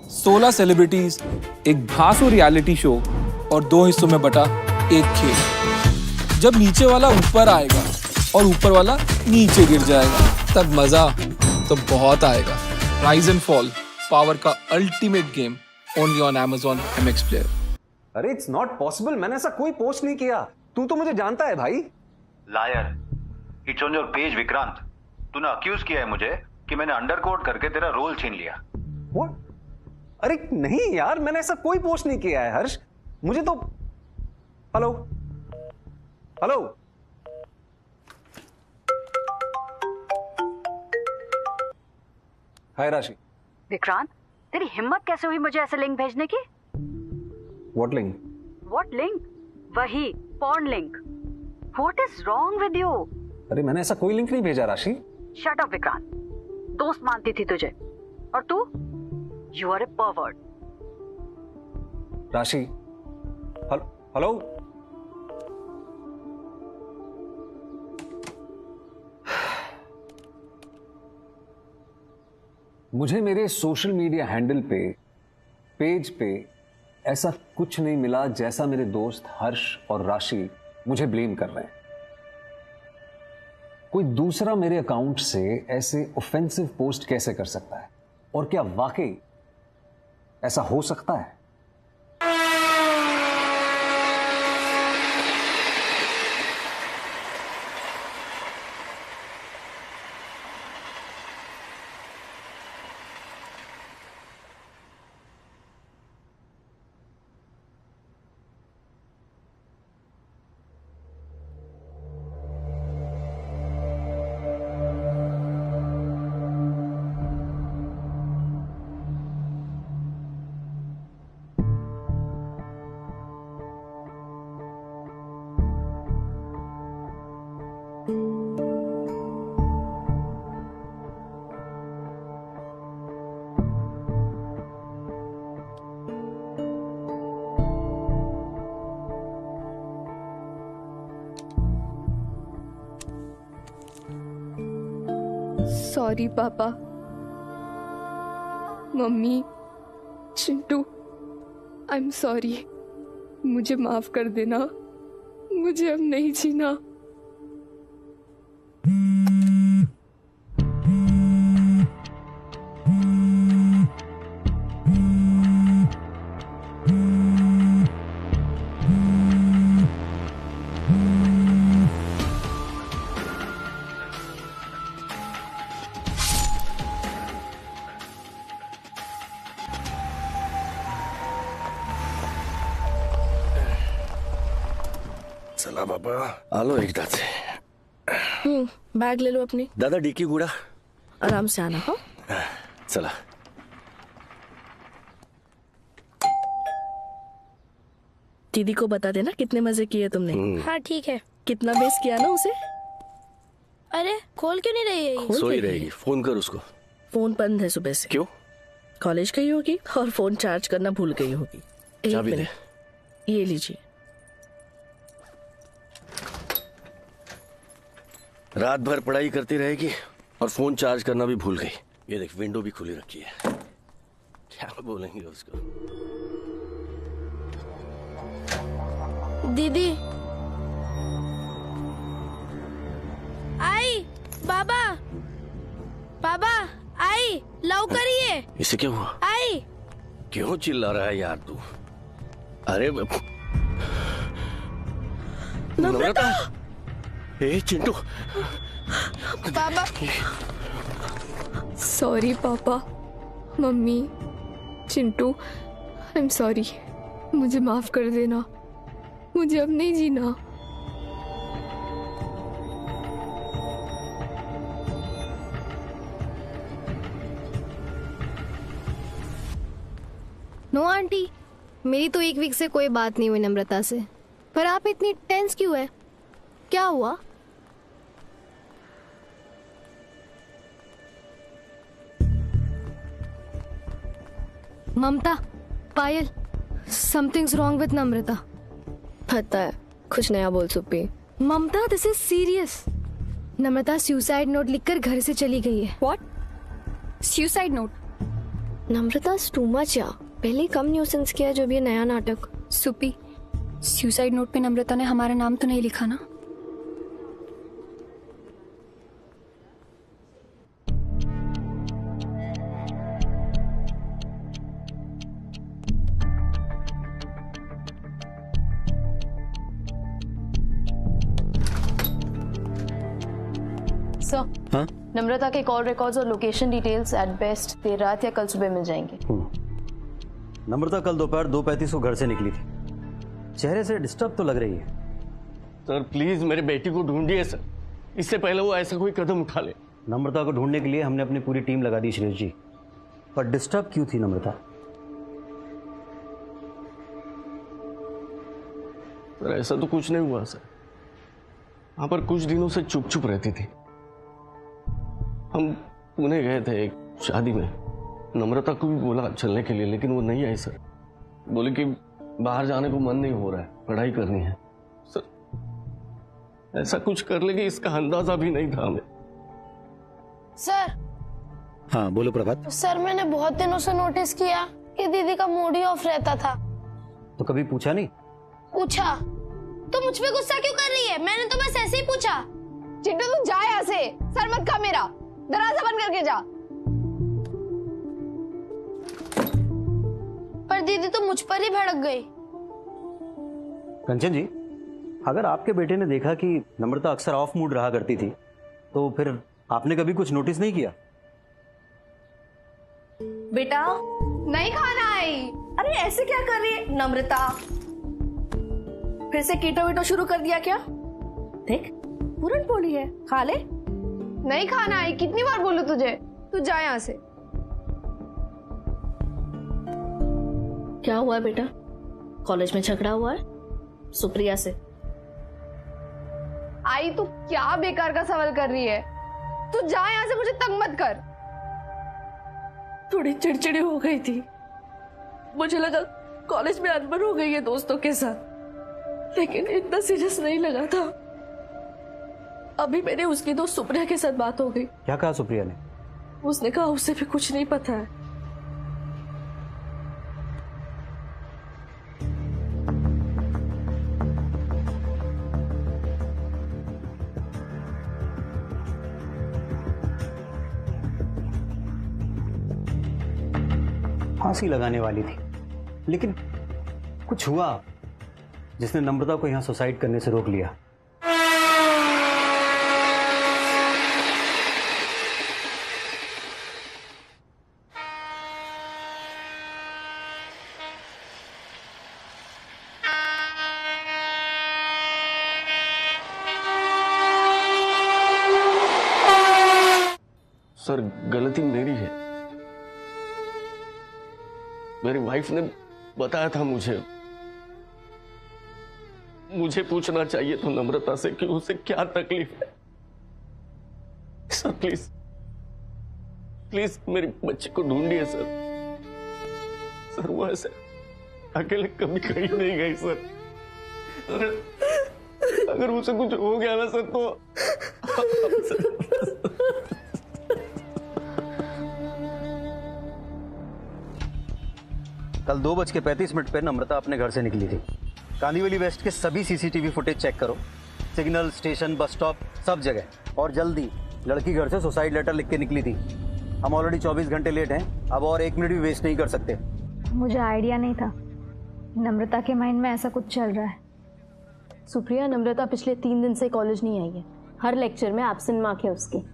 16 celebrities, एक भासु reality show और 2 हिस्सों में बटा एक खेल। जब नीचे वाला ऊपर आएगा और ऊपर वाला नीचे गिर जाएगा, तब मजा तो बहुत आएगा। राइज एंड फॉल, पावर का ultimate game, only on Amazon MX Player। अरे इट्स नॉट पॉसिबल, मैंने ऐसा कोई पोस्ट नहीं किया। तू तो मुझे जानता है भाई। Liar, it's on your page Vikrant. तूने अक्यूज किया है मुझे कि मैंने अंडरकोट करके तेरा रोल छीन लिया। व्हाट? अरे नहीं यार, मैंने ऐसा कोई पोस्ट नहीं किया है हर्ष। मुझे तो हेलो हेलो हाय राशि। विक्रांत, तेरी हिम्मत कैसे हुई मुझे ऐसे लिंक भेजने की? What link? What link? वही porn link. What is wrong with you? अरे मैंने ऐसा कोई लिंक नहीं भेजा राशि। शट अप विक्रांत, दोस्त मानती थी तुझे और तू, यू आर ए परवर्ट। राशि हेलो। मुझे मेरे सोशल मीडिया हैंडल पे, पेज पे ऐसा कुछ नहीं मिला जैसा मेरे दोस्त हर्ष और राशि मुझे ब्लेम कर रहे हैं। कोई दूसरा मेरे अकाउंट से ऐसे ऑफेंसिव पोस्ट कैसे कर सकता है? और क्या वाकई ऐसा हो सकता है? सॉरी पापा, mummy, Chintu, I am sorry. मुझे माफ कर देना, मुझे अब नहीं जीना। चला बाबा, आलो एकदा से। बैग ले लो अपनी। दादा डिक्की गुड़ा। आराम से आना हो। चला। दीदी को बता देना कितने मजे किए तुमने। हाँ ठीक है। कितना बेस किया ना उसे। अरे खोल क्यों नहीं रही है ये? सोई रहेगी, फोन कर उसको। फोन बंद है सुबह से। क्यों? कॉलेज गई होगी और फोन चार्ज करना भूल गई होगी। एक चाबी दे। मिनट, ये लीजिए। रात भर पढ़ाई करती रहेगी और फोन चार्ज करना भी भूल गई। ये देख, विंडो भी खुली रखी है। क्या बोलेंगे उसको? दीदी आई, बाबा बाबा आई, लवकर ये। इसे क्या हुआ? आई। क्यों चिल्ला रहा है यार तू? अरे नम्रता। ए चिंटू। बाबा सॉरी पापा, mummy, Chintu, I am sorry. मुझे माफ कर देना, मुझे अब नहीं जीना। नो आंटी, मेरी तो 1 वीक से कोई बात नहीं हुई नम्रता से। पर आप इतनी टेंस क्यों है? क्या हुआ? Mamta, Payal, something's wrong with Namrata. पता है, कुछ नया बोल सुप्पी। Mamta, this is serious. Namrata suicide note लिखकर घर से चली गई है। What? Suicide note? Namrata too much या पहले ही कम न्यूसेंस किया जो भी ये नया नाटक। सुपी, सुसाइड नोट पे नम्रता ने हमारा नाम तो नहीं लिखा ना? सर, हाँ? नम्रता के कॉल रिकॉर्ड्स और लोकेशन डिटेल्स एट बेस्ट देर रात या कल सुबह मिल जाएंगे। नम्रता कल दोपहर 2:35 को घर से निकली थी। चेहरे से डिस्टर्ब तो लग रही है। सर प्लीज मेरे बेटी को ढूंढिए सर, इससे पहले वो ऐसा कोई कदम उठा ले। नम्रता को ढूंढने के लिए हमने अपनी पूरी टीम लगा दी श्रेष्ठ जी, पर डिस्टर्ब क्यों थी नम्रता? सर ऐसा तो कुछ नहीं हुआ सर, वहां पर कुछ दिनों से चुप चुप रहती थी। हम पुणे गए थे एक शादी में, नम्रता को भी बोला चलने के लिए, लेकिन वो नहीं आई सर। बोले कि बाहर जाने को मन नहीं हो रहा है, पढ़ाई करनी है। सर ऐसा कुछ कर लेगी इसका अंदाजा भी नहीं था हमें। सर। हाँ बोलो प्रभात। सर मैंने बहुत दिनों से नोटिस किया कि दीदी का मूड ही ऑफ रहता था। तो कभी पूछा नहीं? पूछा तो मुझ पे गुस्सा क्यों कर रही है? मैंने तो बस ऐसे ही पूछा। चिंटू तू जा यहाँ से, सर मत खा मेरा, दरवाजा बंद करके जा। पर दीदी तो मुझ पर ही भड़क गई। कंचन जी, अगर आपके बेटे ने देखा कि नम्रता अक्सर ऑफ मूड रहा करती थी, तो फिर आपने कभी कुछ नोटिस नहीं किया? बेटा नहीं खाना है। अरे ऐसे क्या कर रही है नम्रता? फिर से कीटो वीटो शुरू कर दिया क्या? देख पूरन पोली है, खा ले। नहीं खाना है, कितनी बार बोलूं तुझे? तू जा यहाँ से। क्या हुआ है बेटा? कॉलेज में झगड़ा हुआ है सुप्रिया से? आई तू क्या बेकार का सवाल कर रही है? तू जा यहाँ से, मुझे तंग मत कर। थोड़ी चिड़चिड़ी हो गई थी, मुझे लगा कॉलेज में अनबन हो गई है दोस्तों के साथ, लेकिन इतना सीरियस नहीं लगा था। अभी मैंने उसकी दोस्त सुप्रिया के साथ बात हो गई। क्या कहा सुप्रिया ने? उसने कहा उसे भी कुछ नहीं पता है। फांसी लगाने वाली थी, लेकिन कुछ हुआ जिसने नम्रता को यहां सुसाइड करने से रोक लिया। सर गलती मेरी है, मेरी वाइफ ने बताया था मुझे पूछना चाहिए तो नम्रता से कि उसे क्या तकलीफ है। सर प्लीज प्लीज मेरी बच्ची को ढूंढिए सर। सर वो ऐसे अकेले कभी कहीं नहीं गई सर। अगर उसे कुछ हो गया ना सर तो कल 2:35 पे नम्रता अपने घर से निकली थी। कांदीवली वेस्ट के सभी सीसीटीवी फुटेज चेक करो, सिग्नल, स्टेशन, बस स्टॉप, सब जगह। और जल्दी, लड़की घर से सुसाइड लेटर लिख के निकली थी। हम ऑलरेडी 24 घंटे लेट हैं, अब और 1 मिनट भी वेस्ट नहीं कर सकते। मुझे आइडिया नहीं था नम्रता के माइंड में ऐसा कुछ चल रहा है। सुप्रिया, नम्रता पिछले 3 दिन से कॉलेज नहीं आई है। हर लेक्चर में एब्सेंट मार्क है उसकी।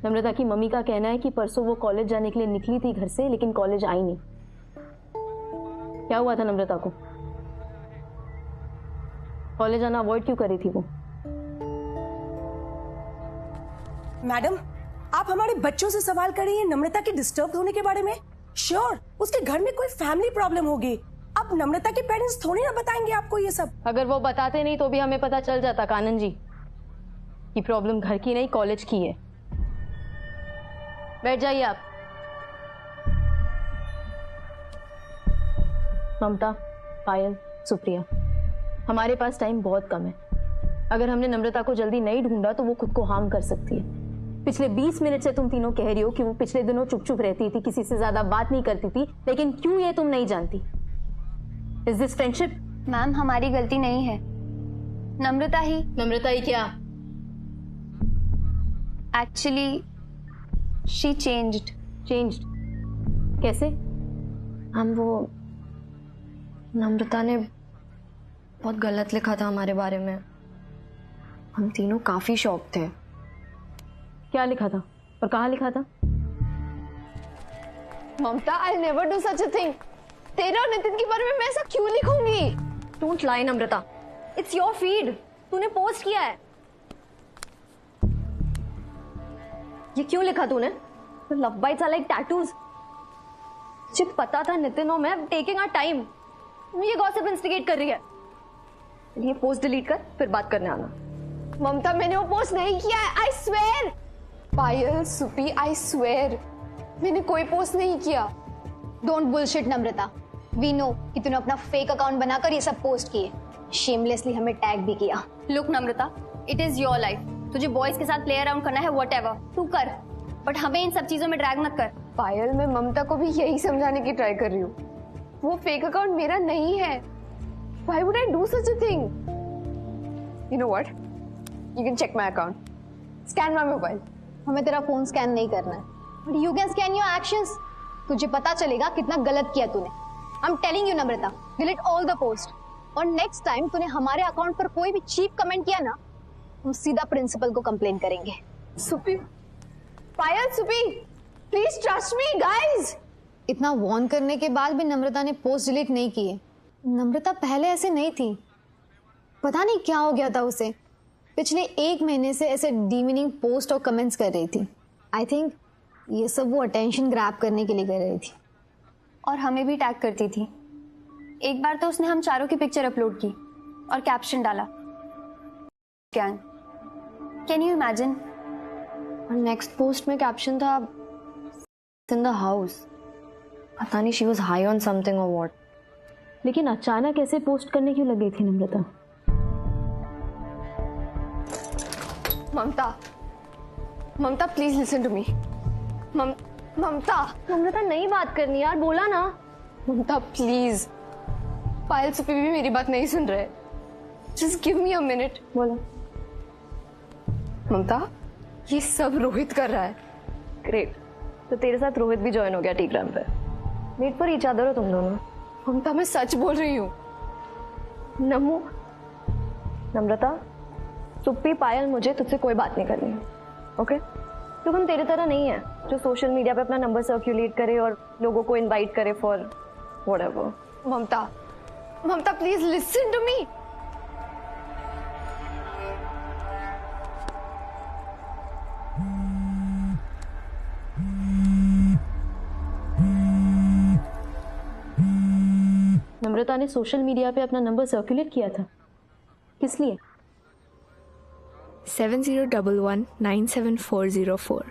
नम्रता की मम्मी का कहना है कि परसों वो कॉलेज जाने के लिए निकली थी घर से, लेकिन कॉलेज आई नहीं। क्या हुआ था नम्रता को? कॉलेज आना अवॉइड क्यों कर रही थी वो? मैडम, आप हमारे बच्चों से सवाल कर रही हैं नम्रता के डिस्टर्ब होने के बारे में? श्योर, उसके घर में कोई फैमिली प्रॉब्लम होगी। अब नम्रता के पेरेंट्स थोड़ी ना बताएंगे आपको ये सब। अगर वो बताते नहीं तो भी हमें पता चल जाता कानन जी कि प्रॉब्लम घर की नहीं कॉलेज की है। बैठ जाइए आप। ममता, पायल, सुप्रिया, हमारे पास टाइम बहुत कम है। अगर हमने नम्रता को जल्दी नहीं ढूंढा तो वो खुद को हार्म कर सकती है। पिछले 20 मिनट से तुम तीनों कह रही हो कि वो पिछले दिनों चुप चुप रहती थी, किसी से ज्यादा बात नहीं करती थी, लेकिन क्यों ये तुम नहीं जानती? Is this friendship? मैम हमारी गलती नहीं है, नम्रता ही क्या? Actually she changed. कैसे? हम वो नम्रता ने बहुत गलत लिखा था हमारे बारे में। हम तीनों काफी शॉक थे। क्या लिखा था और कहाँ लिखा था? Mamta, I never do such a thing. तेरे और नितिन के बारे में मैं ऐसा क्यों लिखूंगी? Don't lie Namrata, it's your feed, तूने पोस्ट किया है। ये क्यों लिखा तूने? Love bites are like tattoos. मुझे पता था नितिन और मैं टेकिंग आवर टाइम। ये गॉसिप इंस्टिगेट कर रही है। ये पोस्ट डिलीट कर, फिर बात करने आना। ममता, मैंने वो पोस्ट नहीं किया है, I swear. Payal, Supi, I swear मैंने कोई पोस्ट नहीं किया। Don't bullshit Namrata, we know कि तूने अपना फेक अकाउंट बनाकर ये सब पोस्ट किए, शेमलेसली हमें टैग भी किया। Look Namrata, it is your life, तुझे बॉयज के साथ प्ले अराउंड करना है, व्हाटएवर तू कर, बट हमें इन सब चीजों में ड्रैग मत कर। पायल, मैं ममता को भी यही समझाने की ट्राई कर रही हूँ। वो फेक अकाउंट मेरा नहीं है। Why would I do such a thing? You know what? You can check my account. Scan my mobile. हमें तेरा फोन स्कैन नहीं करना है, but you can scan your actions. तुझे पता चलेगा कितना गलत किया तूने। I am telling you Namrata, delete all the post, और नेक्स्ट टाइम तूने हमारे अकाउंट पर कोई भी चीप कमेंट किया ना, हम सीधा प्रिंसिपल को कंप्लेन करेंगे। Soupy, Payal, soupy, please trust me guys. इतना वार्न करने के बाद भी नम्रता ने पोस्ट डिलीट नहीं किए। नम्रता पहले ऐसे नहीं थी, पता नहीं क्या हो गया था उसे। पिछले 1 महीने से ऐसे डीमीनिंग पोस्ट और कमेंट्स कर रही थी। आई थिंक ये सब वो अटेंशन ग्रैब करने के लिए कर रही थी, और हमें भी टैग करती थी। एक बार तो उसने हम चारों की पिक्चर अपलोड की और कैप्शन डाला, कैन यू इमेजिन? और नेक्स्ट पोस्ट में कैप्शन था, इन द हाउस। पता नहीं she was high on something और व्हाट। लेकिन अचानक ऐसे पोस्ट करने क्यों लगी थी नम्रता? ममता प्लीज लिसन टू मी। ममता नहीं बात करनी यार, बोला ना। ममता प्लीज। पायल, सुपी भी मेरी बात नहीं सुन रहे। Just give me a minute. बोला। ममता, ये सब रोहित कर रहा है। ग्रेट, तो तेरे साथ रोहित भी ज्वाइन हो गया टेलीग्राम पे। वेट फॉर ईच अदर हो तुम दोनों। ममता, मैं सच बोल रही हूँ। नम्रता, सुप्पी, पायल, मुझे तुझसे कोई बात नहीं करनी है, ओके? तो हम तेरे तरह नहीं है जो सोशल मीडिया पे अपना नंबर सर्कुलेट करे और लोगों को इनवाइट करे for whatever. Mamta please listen to me. Namrata ने सोशल मीडिया पे अपना नंबर सर्कुलेट किया था, किस लिए? 7011974404.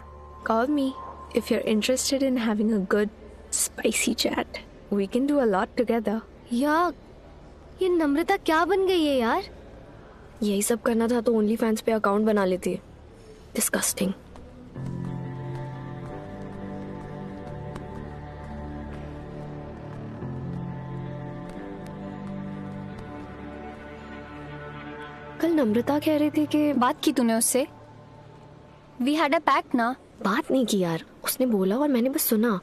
Call me if you're interested in having a good, spicy chat. We can do a lot together. यार, ये नम्रता क्या बन गई है यार? यही सब करना था तो ओनली फैंस पे अकाउंट बना लेती है। डिस्गस्टिंग। कल नम्रता कह रही थी कि बात की तूने उससे? वी हैड अ पैक्ट ना। बात नहीं की यार, उसने बोला और मैंने बस सुना।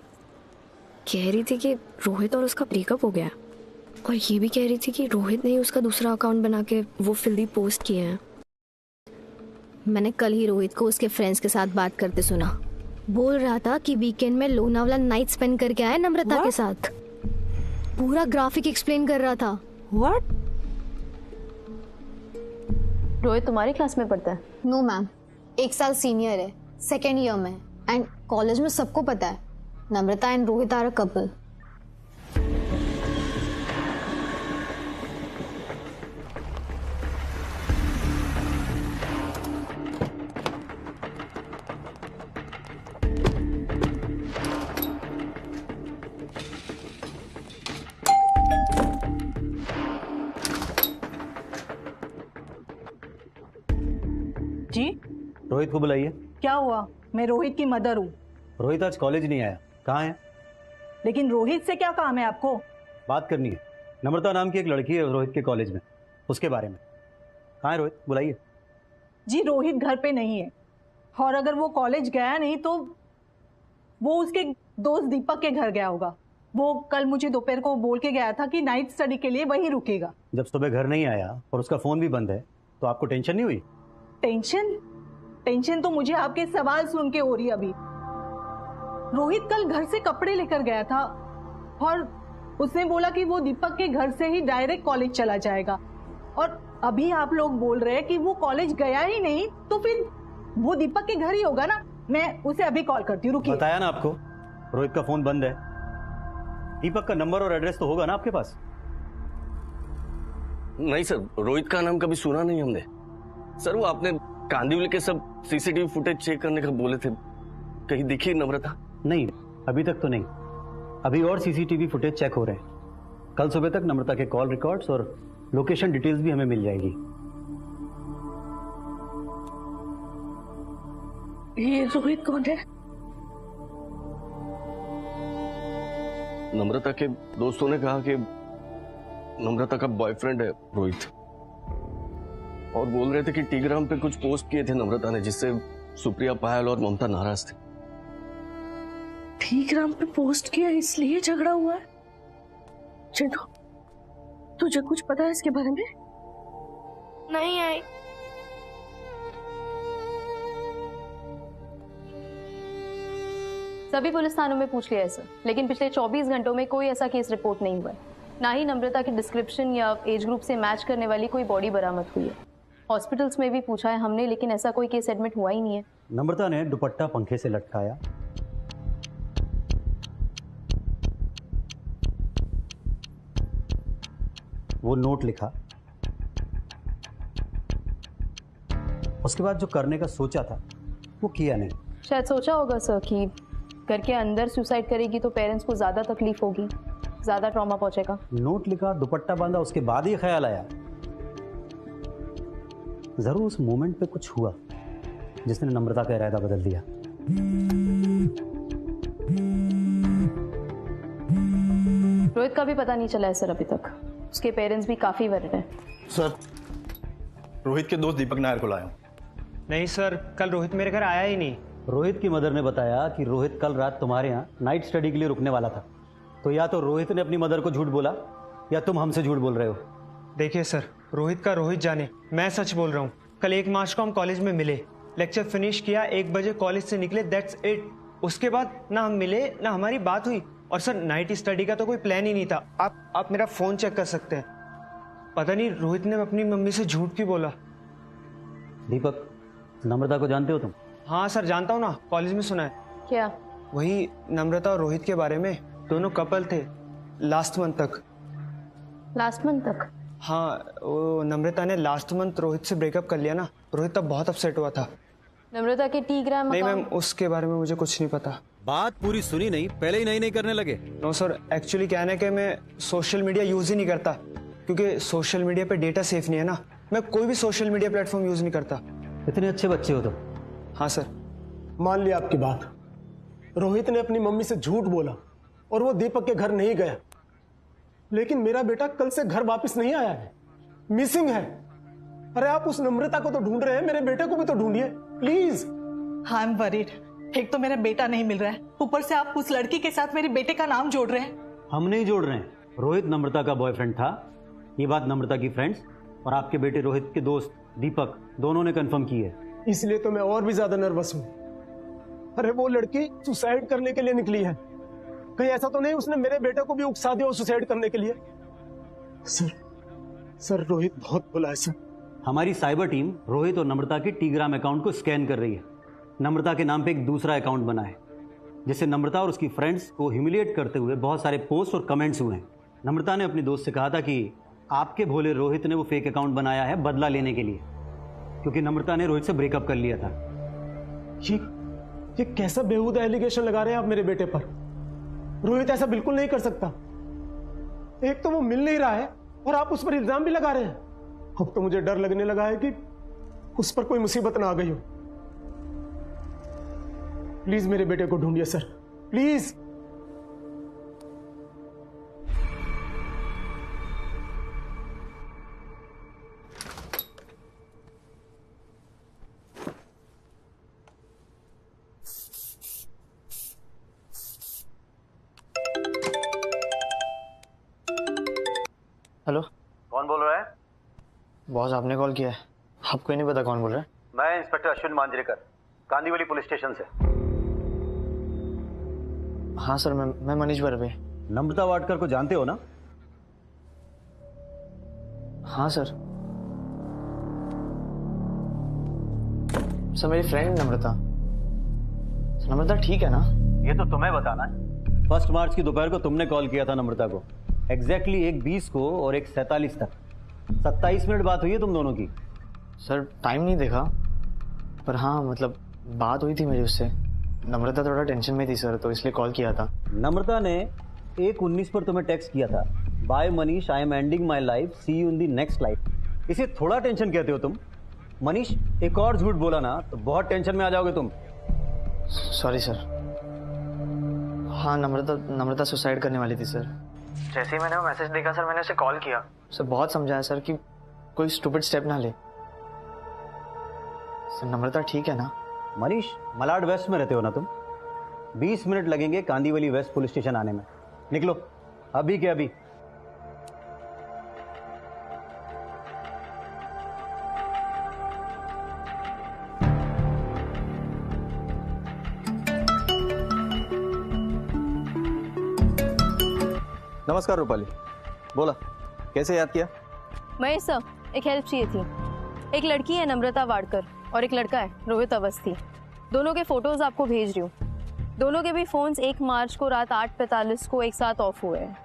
कह रही थी कि रोहित और उसका ब्रेकअप हो गया, और ये भी कह रही थी कि रोहित ने उसका दूसरा अकाउंट बना के वो फिल्दी पोस्ट किए हैं। मैंने कल ही रोहित को उसके फ्रेंड्स के साथ बात करते सुना। बोल रहा था कि वीकेंड में लोनावला नाइट स्पेंड करके आया नम्रता के साथ। पूरा ग्राफिक एक्सप्लेन कर रहा था। व्हाट? रोहित तुम्हारी क्लास में पढ़ता है? नो मैम, 1 साल सीनियर है, 2nd ईयर में, एंड कॉलेज में सबको पता है Namrata and Rohit are a couple. जी, रोहित को बुलाइए। क्या हुआ? मैं रोहित की मदर हूँ। रोहित आज कॉलेज नहीं आया, कहाँ है? लेकिन रोहित से क्या काम है आपको? बात करनी है। नम्रता नाम की एक लड़की है रोहित के कॉलेज में, उसके बारे में। कहाँ है रोहित? बुलाइए। जी रोहित घर पे नहीं है, और अगर वो कॉलेज गया नहीं तो वो उसके दोस्त दीपक के घर गया होगा। वो कल मुझे दोपहर को बोल के गया था कि नाइट स्टडी के लिए वहीं रुकेगा। जब सुबह घर नहीं आया और उसका फोन भी बंद है तो आपको टेंशन नहीं हुई? टेंशन तो मुझे आपके सवाल सुन के हो रही है अभी। रोहित कल घर से कपड़े लेकर गया था और उसने बोला कि वो दीपक के घर से ही डायरेक्ट कॉलेज चला जाएगा, और अभी आप लोग बोल रहे हैं कि वो कॉलेज गया ही नहीं, तो फिर वो दीपक के घर ही होगा ना। मैं उसे अभी कॉल करती हूँ, रुकिए। बताया ना आपको, रोहित का फोन बंद है। दीपक का नंबर और एड्रेस तो होगा ना आपके पास? नहीं सर, रोहित का नाम कभी सुना नहीं हमने। सर वो आपने कांदिवली के सब सीसीटीवी फुटेज चेक करने का बोले थे, कहीं दिखी नम्रता? नहीं, अभी तक तो नहीं। अभी और सीसीटीवी फुटेज चेक हो रहे हैं। कल सुबह तक नम्रता के कॉल रिकॉर्ड्स और लोकेशन डिटेल्स भी हमें मिल जाएगी। ये रोहित कौन है? नम्रता के दोस्तों ने कहा कि नम्रता का बॉयफ्रेंड है रोहित, और बोल रहे थे कि टेलीग्राम पे कुछ पोस्ट किए थे नम्रता ने, जिससे सुप्रिया, पायल और ममता नाराज थे। टेलीग्राम पे पोस्ट किया इसलिए झगड़ा हुआ है? चिंटू, तुझे कुछ पता है इसके बारे में? नहीं आई। सभी पुलिस थानों में पूछ लिया है सर, लेकिन पिछले 24 घंटों में कोई ऐसा केस रिपोर्ट नहीं हुआ है। ना ही नम्रता के डिस्क्रिप्शन या एज ग्रुप से मैच करने वाली कोई बॉडी बरामद हुई है। हॉस्पिटल्स में भी पूछा है हमने, लेकिन ऐसा कोई केस एडमिट हुआ ही नहीं है। नम्रता ने दुपट्टा पंखे से लटकाया, वो नोट लिखा, उसके बाद जो करने का सोचा था वो किया नहीं। शायद सोचा होगा सर कि घर के अंदर सुसाइड करेगी तो पेरेंट्स को ज्यादा तकलीफ होगी, ज्यादा ट्रॉमा पहुंचेगा। नोट लिखा, दुपट्टा बांधा, उसके बाद ही ख्याल आया। जरूर उस मोमेंट पे कुछ हुआ जिसने नम्रता का इरादा बदल दिया। रोहित का भी पता नहीं चला है सर अभी तक। उसके पेरेंट्स भी काफी वरिड हैं। सर, रोहित के दोस्त दीपक नायर को लाया। नहीं सर, कल रोहित मेरे घर आया ही नहीं। रोहित की मदर ने बताया कि रोहित कल रात तुम्हारे यहाँ नाइट स्टडी के लिए रुकने वाला था। तो या तो रोहित ने अपनी मदर को झूठ बोला या तुम हमसे झूठ बोल रहे हो। देखिए सर, रोहित का रोहित जाने, मैं सच बोल रहा हूँ। कल 1 मार्च को हम कॉलेज में मिले, लेक्चर फिनिश किया, 1 बजे कॉलेज से निकले, दैट्स इट। उसके बाद ना हम मिले ना हमारी बात हुई। और सर नाइट स्टडी का तो कोई प्लान ही नहीं था। आप मेरा फोन चेक कर सकते हैं। पता नहीं रोहित ने अपनी मम्मी से झूठ क्यों बोला। दीपक, नम्रता को जानते हो तुम? हाँ सर जानता हूँ ना, कॉलेज में सुना है। क्या? वही नम्रता और रोहित के बारे में। दोनों कपल थे लास्ट मंथ तक। लास्ट मंथ तक? हाँ, वो नम्रता ने लास्ट मंथ रोहित से ब्रेकअप कर लिया ना। रोहित तब बहुत अपसेट हुआ था। नम्रता के टेलीग्राम नहीं मैम, उसके बारे में मुझे कुछ नहीं पता। बात पूरी सुनी नहीं, पहले ही नहीं करने लगे। नो सर, एक्चुअली क्या है ना कि मैं सोशल मीडिया यूज ही नहीं करता, क्योंकि सोशल मीडिया पे डेटा सेफ नहीं है ना। मैं कोई भी सोशल मीडिया प्लेटफॉर्म यूज नहीं करता। इतने अच्छे बच्चे हो तुम। हाँ सर। मान लिया आपकी बात, रोहित ने अपनी मम्मी से झूठ बोला और वो दीपक के घर नहीं गया, लेकिन मेरा बेटा कल से घर वापस नहीं आया है, मिसिंग है। अरे आप उस नम्रता को तो ढूंढ रहे हैं, मेरे बेटे को भी तो ढूंढिए प्लीज। I am worried. एक तो मेरा बेटा नहीं मिल रहा है, ऊपर से आप उस लड़की के साथ मेरे बेटे का नाम जोड़ रहे हैं। हम नहीं जोड़ रहे हैं। रोहित नम्रता का बॉयफ्रेंड था, ये बात नम्रता की फ्रेंड्स और आपके बेटे रोहित के दोस्त दीपक दोनों ने कंफर्म की है। इसलिए तो मैं और भी ज्यादा नर्वस हूँ। अरे वो लड़की सुसाइड करने के लिए निकली है, कहीं ऐसा तो नहीं उसने मेरे बेटे को भी उकसा दिया सुसाइड करने के लिए? सर रोहित बहुत बुला है सर। हमारी साइबर टीम रोहित और नम्रता के टेलीग्राम अकाउंट को स्कैन कर रही है। नम्रता के नाम पे एक दूसरा अकाउंट बना है, जिससे नम्रता और उसकी फ्रेंड्स को ह्यूमिलिएट करते हुए बहुत सारे पोस्ट और कमेंट्स हुए हैं। नम्रता ने अपने दोस्त से कहा था कि आपके भोले रोहित ने वो फेक अकाउंट बनाया है बदला लेने के लिए, क्योंकि नम्रता ने रोहित से ब्रेकअप कर लिया था। ये कैसा बेहुदा एलिगेशन लगा रहे हैं आप मेरे बेटे पर? रोहित ऐसा बिल्कुल नहीं कर सकता। एक तो वो मिल नहीं रहा है और आप उस पर इल्जाम भी लगा रहे हैं। अब तो मुझे डर लगने लगा है कि उस पर कोई मुसीबत ना आ गई हो। प्लीज मेरे बेटे को ढूंढिए सर, प्लीज। हेलो, कौन बोल रहा है? बॉस आपने कॉल किया है। आपको ही नहीं पता कौन बोल रहा है? मैं inspector Ashwin Manjrekar, Kandivali police station से। हाँ सर, मैं मनीष बर्वे। नम्रता वाडकर को जानते हो ना? हाँ सर। सर मेरी फ्रेंड नम्रता। नम्रता ठीक है ना? ये तो तुम्हें बताना है। 1 मार्च की दोपहर को तुमने कॉल किया था नम्रता को, एग्जैक्टली 1:20 को और 1:47 तक। 27 मिनट बात हुई है तुम दोनों की। सर टाइम नहीं देखा, पर हाँ मतलब बात हुई थी मेरी उससे। नम्रता थोड़ा टेंशन में थी सर, तो इसलिए कॉल किया था। नम्रता ने 1:19 पर तुम्हें टेक्स्ट किया था, bye Manish, I am ending my life, see you in the next life. इसे थोड़ा टेंशन कहते हो तुम? मनीष एक और झूठ बोला ना तो बहुत टेंशन में आ जाओगे तुम। Sorry sir. हाँ नम्रता सुसाइड करने वाली थी सर। जैसे ही मैंने वो मैसेज देखा सर, मैंने उसे कॉल किया। सर बहुत समझाया सर कि कोई स्टूपिड स्टेप ना ले। सर नम्रता ठीक है ना? मनीष, मलाड वेस्ट में रहते हो ना तुम? 20 मिनट लगेंगे कांदीवली वेस्ट पुलिस स्टेशन आने में। निकलो अभी के अभी। नमस्कार रूपाली, बोला कैसे याद किया? महेश सर, एक हेल्प चाहिए थी। एक लड़की है नम्रता वाडकर और एक लड़का है रोहित अवस्थी। दोनों के फोटोज आपको भेज रही हूँ। दोनों के भी फोन्स 1 मार्च को रात 8:45 को एक साथ ऑफ हुए हैं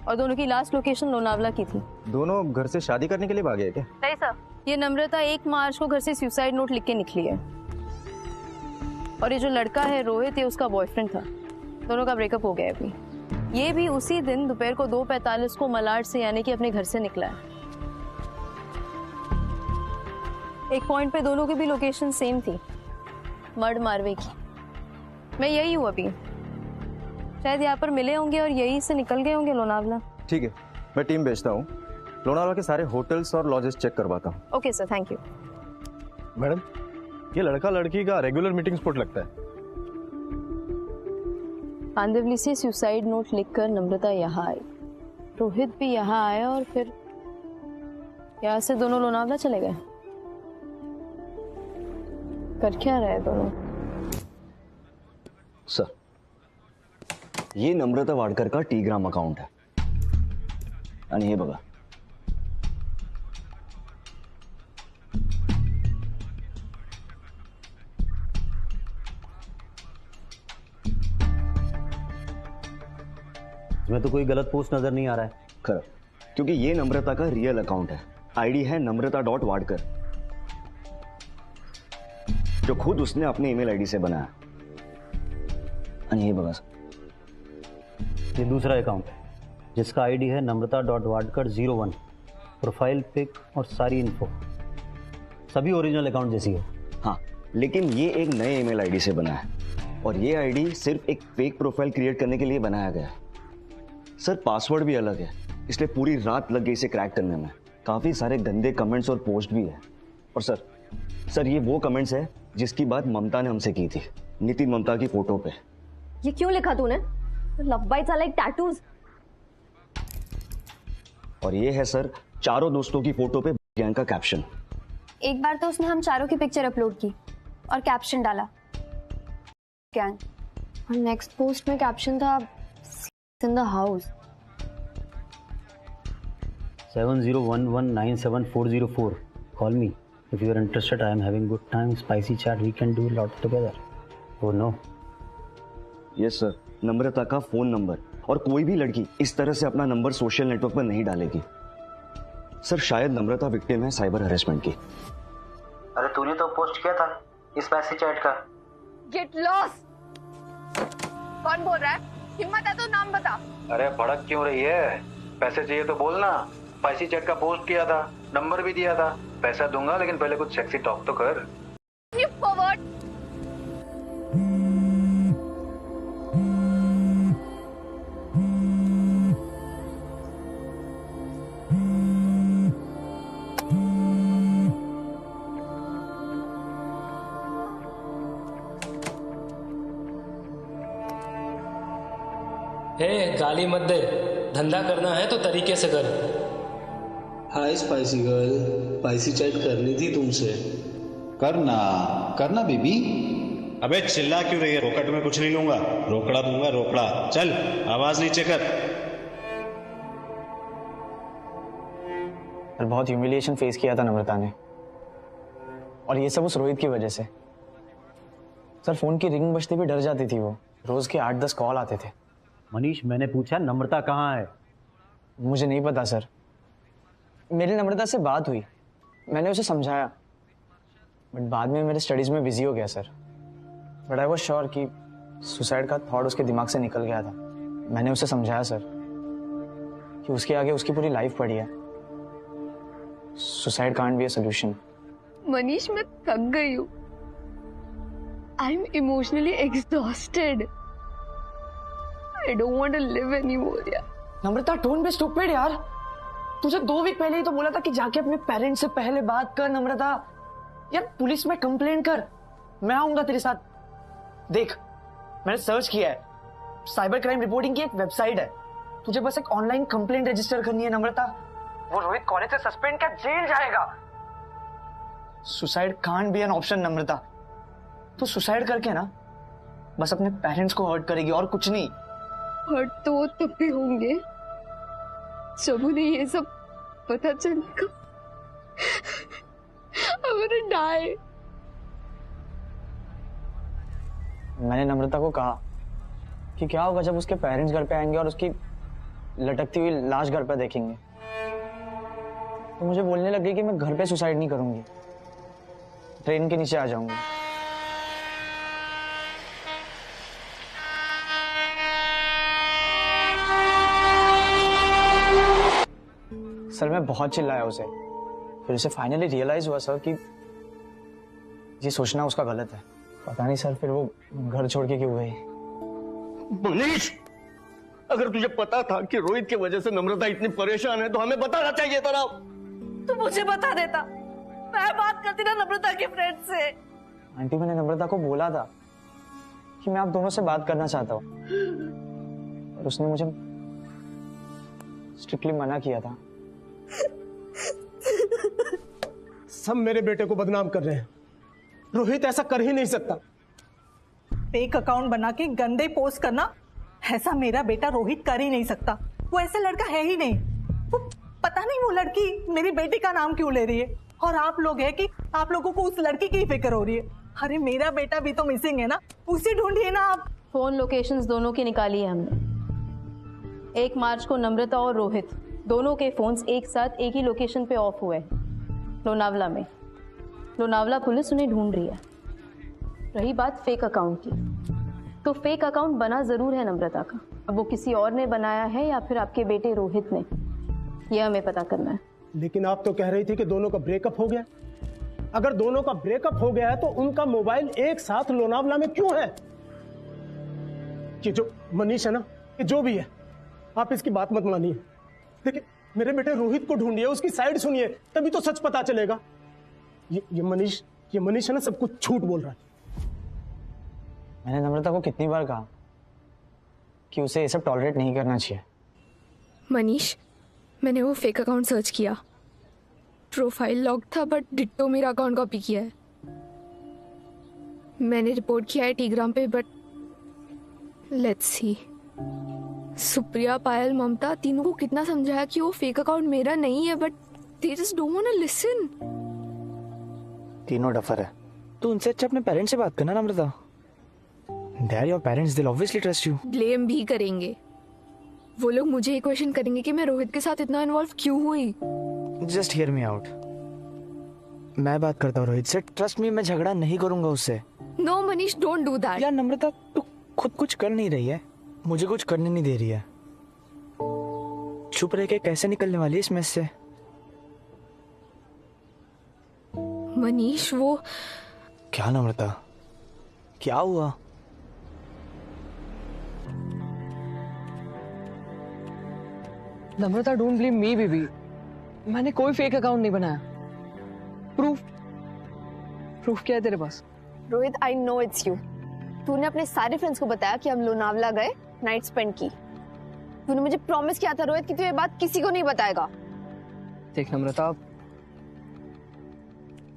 और दोनों की लास्ट लोकेशन लोनावला की थी। दोनों घर से शादी करने के लिए भागे हैं क्या? नहीं सर, ये नम्रता 1 मार्च को घर से सुसाइड नोट लिख के निकली है और ये जो लड़का है रोहित, ये उसका बॉयफ्रेंड था। दोनों का ब्रेकअप हो गया है अभी। ये भी उसी दिन दोपहर को 2:45 को मलाड से यानी कि अपने घर से निकला है। एक पॉइंट पे दोनों की भी लोकेशन सेम थी, मर्ड मारवे की। मैं यही हूँ अभी, शायद यहाँ पर मिले होंगे और यही से निकल गए होंगे लोनावला। ठीक है, मैं टीम भेजता हूँ, लोनावला के सारे होटल्स और लॉजेस चेक करवाता हूँ। Okay sir, thank you. Madam, ये लड़का लड़की का रेगुलर मीटिंग स्पॉट लगता है। कांदिवली से सुसाइड नोट लिखकर नम्रता यहाँ आई, रोहित भी यहाँ आया और फिर यहाँ से दोनों लोनावला चले गए। कर क्या रहे दोनों? सर, ये नम्रता वाडकर का टीग्राम अकाउंट है आणि हे बघा। इसमें तो कोई गलत पोस्ट नजर नहीं आ रहा है। खरा, क्योंकि ये नम्रता का रियल अकाउंट है। आईडी है namrata.wadkar, जो खुद उसने अपने ईमेल आईडी से बनाया। ये बघा, ये दूसरा अकाउंट है जिसका आईडी है namrata.wadkar01, प्रोफाइल पिक और सारी इन्फो सभी ओरिजिनल अकाउंट जैसी है। हाँ, लेकिन ये एक नए ईमेल आईडी से बना है और ये आईडी सिर्फ एक फेक प्रोफाइल क्रिएट करने के लिए बनाया गया है। सर पासवर्ड भी अलग है, इसलिए पूरी रात लग गई इसे क्रैक करने में। काफी सारे गंदे कमेंट्स और पोस्ट भी है। और सर ये वो कमेंट्स है जिसकी बात ममता ने हमसे की थी, नितिन ममता की फोटो पे। ये क्यों लिखा तूने? Love bites are like tattoos. और ये है सर चारों दोस्तों की फोटो पे गैंग का कैप्शन। एक बार तो उसने हम चारों की पिक्चर अपलोड की और कैप्शन डाला गैंग, और नेक्स्ट पोस्ट में कैप्शन था in the house. 7011974404 call me if you are interested, I am having good time, spicy chat, we can do lot together. Oh no. Yes sir, Namrata का phone number, और कोई भी लड़की इस तरह से अपना नंबर सोशल नेटवर्क पर नहीं डालेगी। सर शायद नम्रता विक्टिम है साइबर हरेसमेंट की। अरे तूने तो पोस्ट किया था इस मैसेज चैट का। Get lost. कौन बोल रहा है? हिम्मत है तो नाम बता। अरे भड़क क्यों रही है? पैसे चाहिए तो बोलना। स्पाइसी चैट का पोस्ट किया था, नंबर भी दिया था। पैसा दूंगा, लेकिन पहले कुछ सेक्सी टॉक तो कर। फॉरवर्ड। गाली मत दे, धंधा करना है तो तरीके से कर। हाय स्पाइसी गर्ल, स्पाइसी चैट करनी थी तुमसे। करना करना बेबी। अबे चिल्ला क्यों रही है? रोकट में कुछ नहीं लूंगा, रोकड़ा दूंगा रोकड़ा। चल आवाज नीचे कर। बहुत ह्यूमिलिएशन फेस किया था नम्रता ने, और ये सब उस रोहित की वजह से। सर फोन की रिंग बजते भी डर जाती थी वो। रोज के 8-10 कॉल आते थे। मनीष, मैंने पूछा नम्रता कहाँ है? मुझे नहीं पता सर। मेरी नम्रता से बात हुई, मैंने उसे समझाया, बट बाद में मेरे स्टडीज में बिजी हो गया sir. But I was sure कि सुसाइड का थॉट उसके दिमाग से निकल गया था। मैंने उसे समझाया सर कि उसके आगे उसकी पूरी लाइफ पड़ी है। Suicide can't be a solution. Manish, मैं थक गई हूँ। I am emotionally exhausted. I don't want to live anymore यार। नम्रता, डोंट बी स्टूपिड यार। तुझे 2 वीक पहले ही तो बोला था कि जाके अपने पेरेंट्स से पहले बात कर। नम्रता यार, पुलिस में कंप्लेन कर, मैं आऊंगा तेरे साथ। देख, मैंने सर्च किया है, साइबर क्राइम रिपोर्टिंग की एक वेबसाइट है। तुझे बस एक ऑनलाइन कंप्लेंट रजिस्टर करनी है नम्रता। वो रोहित कॉलेज से सस्पेंड कर जेल जाएगा। Suicide can't be an option Namrata. तू सुसाइड करके ना बस अपने पेरेंट्स को हर्ट करेगी और कुछ नहीं। हर्ट तो वो तब भी होंगे जब उन्हें ये सब पता चलेगा। I'm gonna die. मैंने नम्रता को कहा कि क्या होगा जब उसके पेरेंट्स घर पे आएंगे और उसकी लटकती हुई लाश घर पे देखेंगे। तो मुझे बोलने लगी कि मैं घर पे सुसाइड नहीं करूंगी, ट्रेन के नीचे आ जाऊंगी। सर मैं बहुत चिल्लाया उसे, फिर उसे फाइनली रियलाइज हुआ सर कि ये सोचना उसका गलत है। पता नहीं सर फिर वो घर छोड़ के क्यों गई। मनीष, अगर तुझे पता था कि रोहित की वजह से नम्रता इतनी परेशान है तो हमें बताना चाहिए था ना। तू मुझे बता देता, मैं बात करती ना नम्रता के फ्रेंड से। आंटी, मैंने नम्रता को बोला था कि मैं आप दोनों से बात करना चाहता हूँ, और उसने मुझे स्ट्रिक्टली मना किया था। सब मेरे बेटे को बदनाम कर रहे हैं। रोहित ऐसा कर ही नहीं सकता। फेक अकाउंट बना के गंदे पोस्ट करना, ऐसा मेरा बेटा रोहित कर ही नहीं सकता। वो ऐसा लड़का है ही नहीं। वो पता नहीं वो लड़की मेरी बेटी का नाम क्यों ले रही है, और आप लोग है कि आप लोगों को उस लड़की की फिक्र हो रही है। अरे मेरा बेटा भी तो मिसिंग है ना, उसे ढूंढिए ना आप। फोन लोकेशंस दोनों की निकाली है हमने। 1 मार्च को नम्रता और रोहित दोनों के फोन्स एक साथ एक ही लोकेशन पे ऑफ हुए, लोनावला में। लोनावला पुलिस उन्हें ढूंढ रही है। रही बात फेक अकाउंट की, तो फेक अकाउंट बना जरूर है नम्रता का। अब वो किसी और ने बनाया है या फिर आपके बेटे रोहित ने, यह हमें पता करना है। लेकिन आप तो कह रही थी कि दोनों का ब्रेकअप हो गया। अगर दोनों का ब्रेकअप हो गया है तो उनका मोबाइल एक साथ लोनावला में क्यों है? कि जो मनीष है ना, कि जो भी है, आप इसकी बात मत मानिए। देखिए, मेरे बेटे रोहित को ढूंढिए, उसकी साइड सुनिए, तभी तो सच पता चलेगा। ये मनीष है ना, सब कुछ झूठ बोल रहा है। मैंने नम्रता को कितनी बार कहा कि उसे ये सब टॉलरेट नहीं करना चाहिए। मनीष, मैंने वो फेक अकाउंट सर्च किया, प्रोफाइल लॉक था बट डिट्टो मेरा अकाउंट कॉपी किया है। मैंने रिपोर्ट किया है टीग्राम पे, बट लेट्स सी। सुप्रिया, पायल, ममता तीनों को कितना समझाया कि वो फेक अकाउंट मेरा नहीं है, but they just don't want to listen. तीनों डफर है। तो उनसे अच्छा अपने पेरेंट्स से बात करना नम्रता। They are your parents, they'll obviously trust you. Blame भी करेंगे वो लोग, मुझे ये क्वेश्चन करेंगे कि मैं रोहित के साथ इतना इन्वॉल्व क्यों हुई। Just hear me out. मैं बात करता हूँ रोहित से, ट्रस्ट मी, मैं झगड़ा नहीं करूंगा उससे। No Manish, don't do that. यार नम्रता, तू खुद कुछ कर नहीं रही है, मुझे कुछ करने नहीं दे रही है। चुप रह के कैसे निकलने वाली है इस मेस से? मनीष, वो क्या नम्रता, क्या हुआ? नम्रता, डोंट ब्लेम मी बेबी। मैंने कोई फेक अकाउंट नहीं बनाया। प्रूफ क्या है तेरे पास? Rohit, I know it's you. तूने अपने सारे फ्रेंड्स को बताया कि हम लोनावला गए, नाइट स्पेंड की। तूने मुझे प्रॉमिस किया था रोहित कि तू ये बात किसी को नहीं बताएगा। देख नम्रता,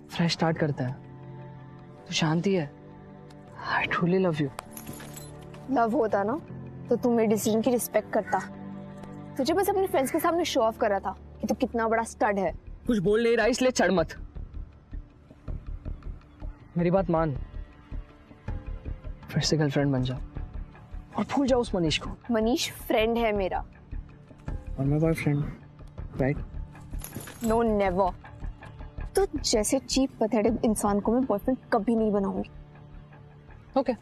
फ्रेश स्टार्ट करता है, तू शांति है। I truly love you. Love होता ना तो तू मेरे डिसीजन की रिस्पेक्ट करता। तुझे बस अपने फ्रेंड्स के सामने शो ऑफ कर रहा था कि तू कितना बड़ा स्टड है। कुछ बोल नहीं रहा इसलिए चढ़ मत। मेरी बात मान, फिर से गर्लफ्रेंड बन जा और भूल जाओ उस मनीष को। मनीष फ्रेंड है मेरा और मैं बॉयफ्रेंड, राइट? No never. तो जैसे चीप पैथेटिक इंसान को मैं बॉयफ्रेंड कभी नहीं बनाऊंगी। ओके,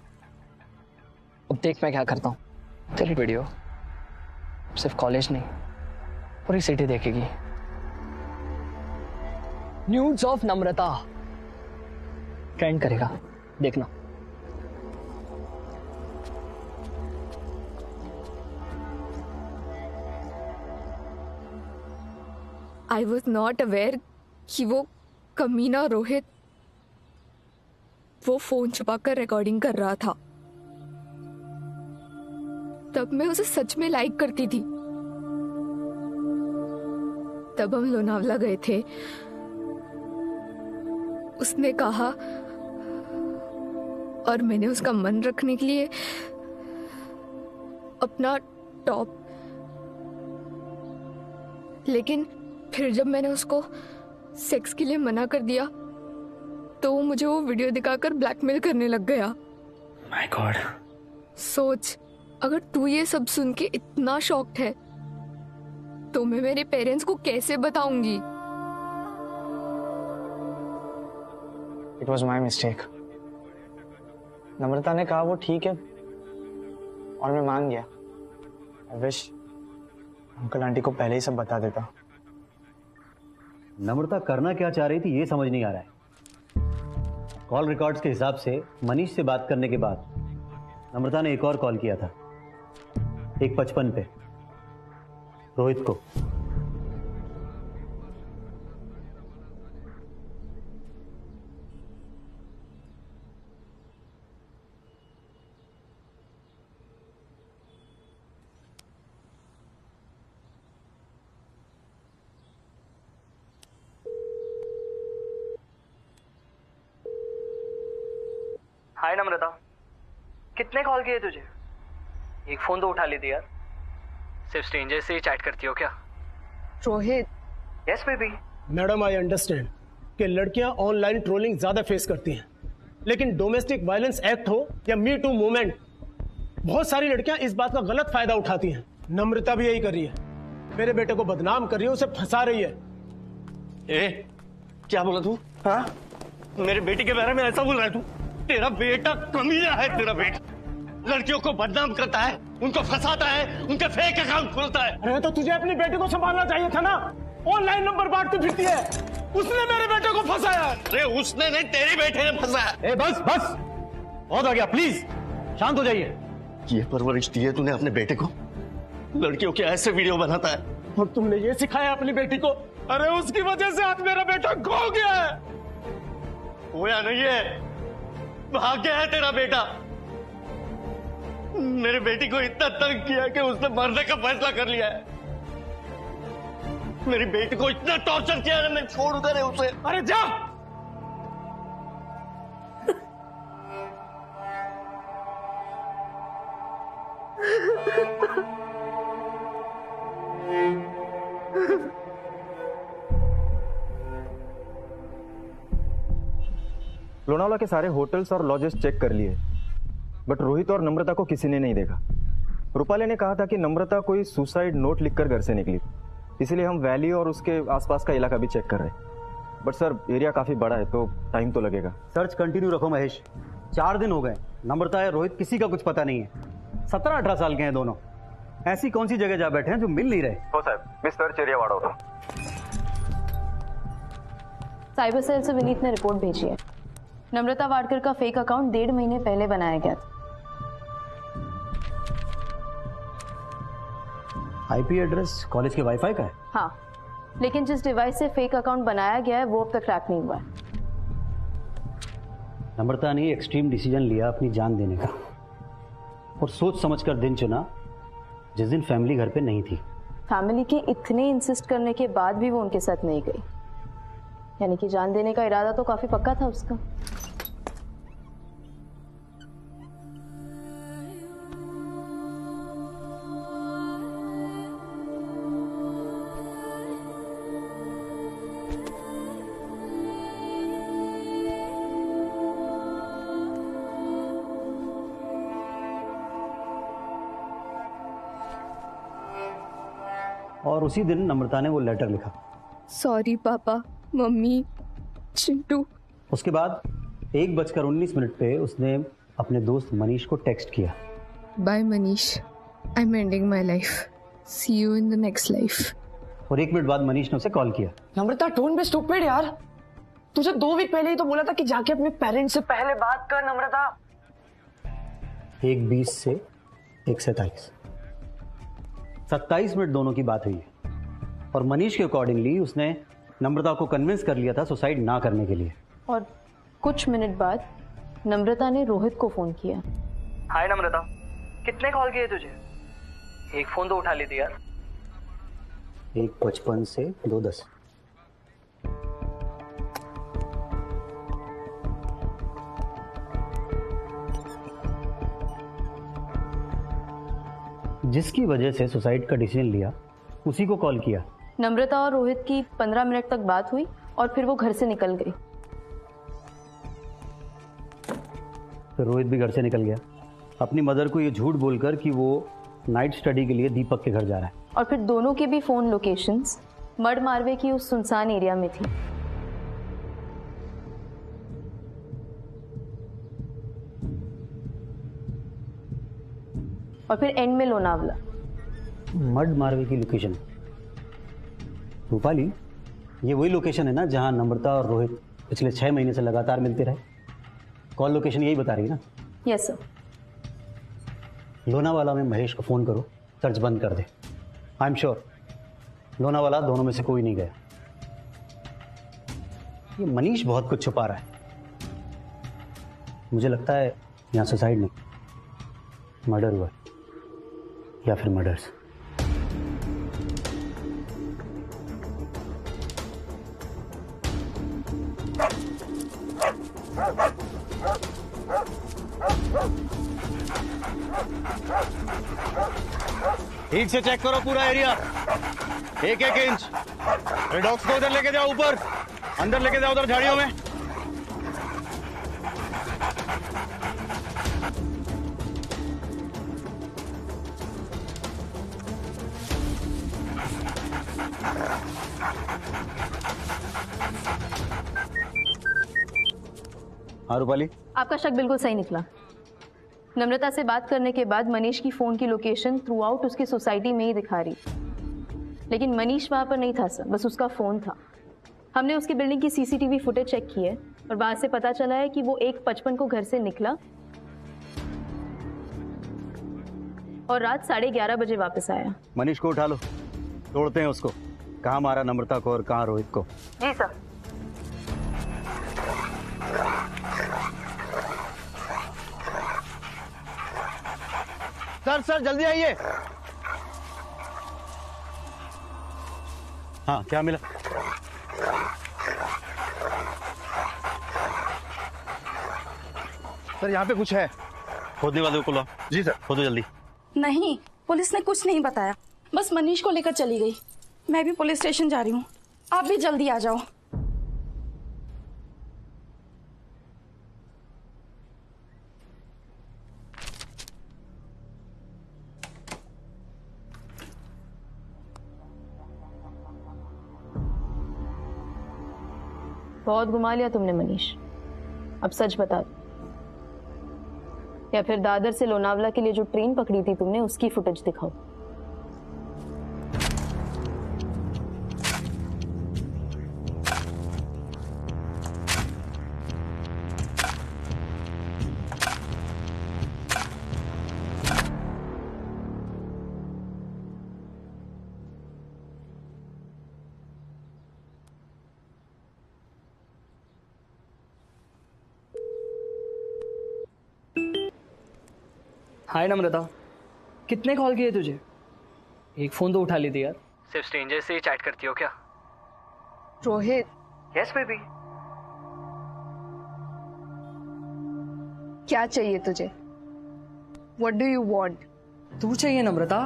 अब देख मैं क्या करता हूँ। तेरी वीडियो सिर्फ कॉलेज नहीं पूरी सिटी देखेगी। न्यूड्स ऑफ नम्रता ट्रेंड करेगा, देखना। आई वॉज नॉट अवेयर कि वो कमीना रोहित वो फोन छुपाकर रिकॉर्डिंग कर रहा था। तब मैं उसे सच में लाइक करती थी। तब हम लोनावला गए थे, उसने कहा और मैंने उसका मन रखने के लिए अपना टॉप, लेकिन फिर जब मैंने उसको सेक्स के लिए मना कर दिया तो वो मुझे वो वीडियो दिखाकर ब्लैकमेल करने लग गया। My God. सोच, अगर तू ये सब सुन के इतना शॉक्ड है तो मैं मेरे पेरेंट्स को कैसे बताऊंगी? It was my mistake. Namrata ने कहा वो ठीक है और मैं मान गया। आई विश अंकल आंटी को पहले ही सब बता देता। नम्रता करना क्या चाह रही थी ये समझ नहीं आ रहा है। कॉल रिकॉर्ड्स के हिसाब से मनीष से बात करने के बाद नम्रता ने एक और कॉल किया था 1:55 पे रोहित को। हाय नम्रता, कितने कॉल किए तुझे? एक फोन तो उठा लेती यार। सिर्फ स्ट्रेंजर से ही चैट करती हो क्या? Rohit. Yes baby. Madam, I understand कि लड़कियां ऑनलाइन ट्रोलिंग ज्यादा फेस करती हैं, लेकिन डोमेस्टिक वायलेंस एक्ट हो या मी टू मूवमेंट, बहुत सारी लड़कियां इस बात का गलत फायदा उठाती हैं। नम्रता भी यही कर रही है, मेरे बेटे को बदनाम कर रही है, उसे फंसा रही है। ए, क्या बोला तू? हाँ, मेरे बेटे के बारे में ऐसा बोल रहा है तू? तेरा बेटा कमीना है। तेरा बेटा लड़कियों को बदनाम करता है, उनको फंसाता है, उनके फेक अकाउंट खोलता है। अरे तो तुझे अपनी बेटी को संभालना चाहिए था ना। ऑनलाइन नंबर बांटती फिरती है, उसने मेरे बेटे को फंसाया। अरे उसने नहीं, तेरे बेटे ने फंसाया। ए बस बस, बहुत हो गया, प्लीज शांत हो जाइए। ये परवरिश दी है तूने अपने बेटे को? लड़कियों के ऐसे वीडियो बनाता है और तुमने ये सिखाया अपनी बेटी को। अरे उसकी वजह से आज मेरा बेटा खो गया है। खोया नहीं है, भाग गया है तेरा बेटा। मेरे बेटी को इतना तंग किया कि उसने मरने का फैसला कर लिया है। मेरी बेटी को इतना टॉर्चर किया है, मैं छोड़ उधर है उसे। अरे जा। लोनावला के सारे होटल्स और लॉजेस चेक कर लिए, बट रोहित और नम्रता को किसी ने नहीं देखा। रूपाली ने कहा था कि नम्रता कोई सुसाइड नोट लिखकर घर से निकली, इसलिए हम वैली और उसके आसपास का इलाका भी चेक कर रहे हैं। बट सर, एरिया काफी बड़ा है तो टाइम तो लगेगा। सर्च कंटिन्यू रखो महेश। 4 दिन हो गए, नम्रता या रोहित किसी का कुछ पता नहीं है। 17-18 साल के हैं दोनों। ऐसी कौन सी जगह जा बैठे हैं जो मिल नहीं रहे? हो साहब, मैं सर्च एरिया वाड़ा होता। साइबर सेल से विनीत ने रिपोर्ट भेजी है। नम्रता वाडकर का फेक अकाउंट 1.5 महीने पहले बनाया गया था। आईपी एड्रेस कॉलेज के वाईफाई का है? हाँ, लेकिन जिस डिवाइस से फेक अकाउंट बनाया गया है वो अब तक क्रैक नहीं हुआ है। नम्रता ने एक्सट्रीम डिसीजन लिया अपनी जान देने का, और सोच समझकर दिन चुना जिस दिन फैमिली घर पे नहीं थी। फैमिली के इतने इंसिस्ट करने के बाद भी वो उनके साथ नहीं गई, यानी कि जान देने का इरादा तो काफी पक्का था उसका। और उसी दिन नम्रता ने वो लेटर लिखा। सॉरी पापा, मम्मी, चिंटू। उसके बाद 1:19 पे उसने अपने दोस्त मनीष को टेक्स्ट किया। Bye Manish, I am ending my life, see you in the next life. और 1 मिनट बाद मनीष ने उसे कॉल किया। नम्रता डोंट बी स्टूपिड यार, तुझे 2 वीक पहले ही तो बोला था कि जाके अपने पेरेंट्स से पहले बात कर नम्रता। 1:20 से 1:27 27 मिनट दोनों की बात हुई है। और मनीष के अकॉर्डिंगली उसने नम्रता को कन्विंस कर लिया था सुसाइड ना करने के लिए। और कुछ मिनट बाद नम्रता ने रोहित को फोन किया। हाय नम्रता, कितने कॉल किए तुझे? एक फोन तो उठा लेती यार। 1:55 से 2:10। जिसकी वजह से सुसाइड का डिसीजन लिया उसी को कॉल किया। नम्रता और रोहित की 15 मिनट तक बात हुई और फिर वो घर से निकल गई। फिर रोहित भी घर से निकल गया, अपनी मदर को ये झूठ बोलकर कि वो नाइट स्टडी के लिए दीपक के घर जा रहा है। और फिर दोनों की भी फोन लोकेशंस मड मारवे की उस सुनसान एरिया में थी। और फिर एंड में लोनावला। मड मारवे की लोकेशन, रूपाली, ये वही लोकेशन है ना जहां नम्रता और रोहित पिछले 6 महीने से लगातार मिलते रहे? कॉल लोकेशन यही बता रही है ना? Yes sir. लोनावाला में महेश को फोन करो, सर्च बंद कर दे। आई एम श्योर लोनावाला दोनों में से कोई नहीं गया। ये मनीष बहुत कुछ छुपा रहा है। मुझे लगता है यहाँ सुसाइड नहीं, मर्डर हुआ या फिर मर्डर्स। ठीक से चेक करो पूरा एरिया, 1-1 इंच। डॉग्स को उधर लेके जाओ, ऊपर अंदर लेके जाओ, उधर झाड़ियों में। हाँ रूपाली, आपका शक बिल्कुल सही निकला। नम्रता से बात करने के बाद मनीष की फोन की लोकेशन थ्रू आउट उसकी सोसाइटी में ही दिखा रही, लेकिन मनीष वहां पर नहीं था सर, बस उसका फोन था। हमने उसकी बिल्डिंग की सीसीटीवी फुटेज चेक की है और वहां से पता चला है कि वो 1:55 को घर से निकला और रात 11:30 बजे वापस आया। मनीष को उठा लो, तोड़ते हैं उसको। कहाँ मारा नम्रता को और कहाँ रोहित को? जी सर। सर जल्दी आइए। हाँ, क्या मिला? सर यहाँ पे कुछ है। खोदने वाले को लो। जी सर। खोदो जल्दी। नहीं, पुलिस ने कुछ नहीं बताया, बस मनीष को लेकर चली गई। मैं भी पुलिस स्टेशन जा रही हूँ, आप भी जल्दी आ जाओ। बहुत घुमा लिया तुमने मनीष, अब सच बता दो, या फिर दादर से लोनावला के लिए जो ट्रेन पकड़ी थी तुमने उसकी फुटेज दिखाओ। हाय नम्रता, कितने कॉल किए तुझे? एक फोन तो उठा लेती यार। सिर्फ स्ट्रेंजर से ही चैट करती हो क्या? Rohit, yes baby. क्या चाहिए तुझे? What do you want? तू चाहिए नम्रता,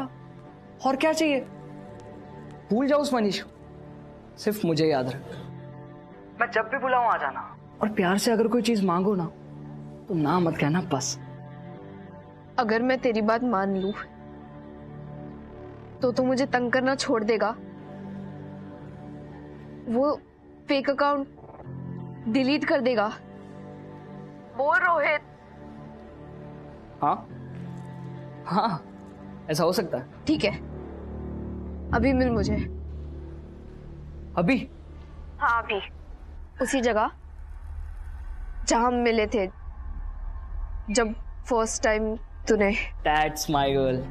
और क्या चाहिए? भूल जाओ उस मनीष को, सिर्फ मुझे याद रख। मैं जब भी बुलाऊं आ जाना, और प्यार से अगर कोई चीज मांगो ना तो ना मत कहना बस। अगर मैं तेरी बात मान लूं तो तू मुझे तंग करना छोड़ देगा? वो फेक अकाउंट डिलीट कर देगा? बोल रोहित। हाँ हाँ, ऐसा हो सकता है। ठीक है, अभी मिल मुझे। अभी? हाँ अभी, उसी जगह जहां हम मिले थे जब फर्स्ट टाइम तूने। That's my girl।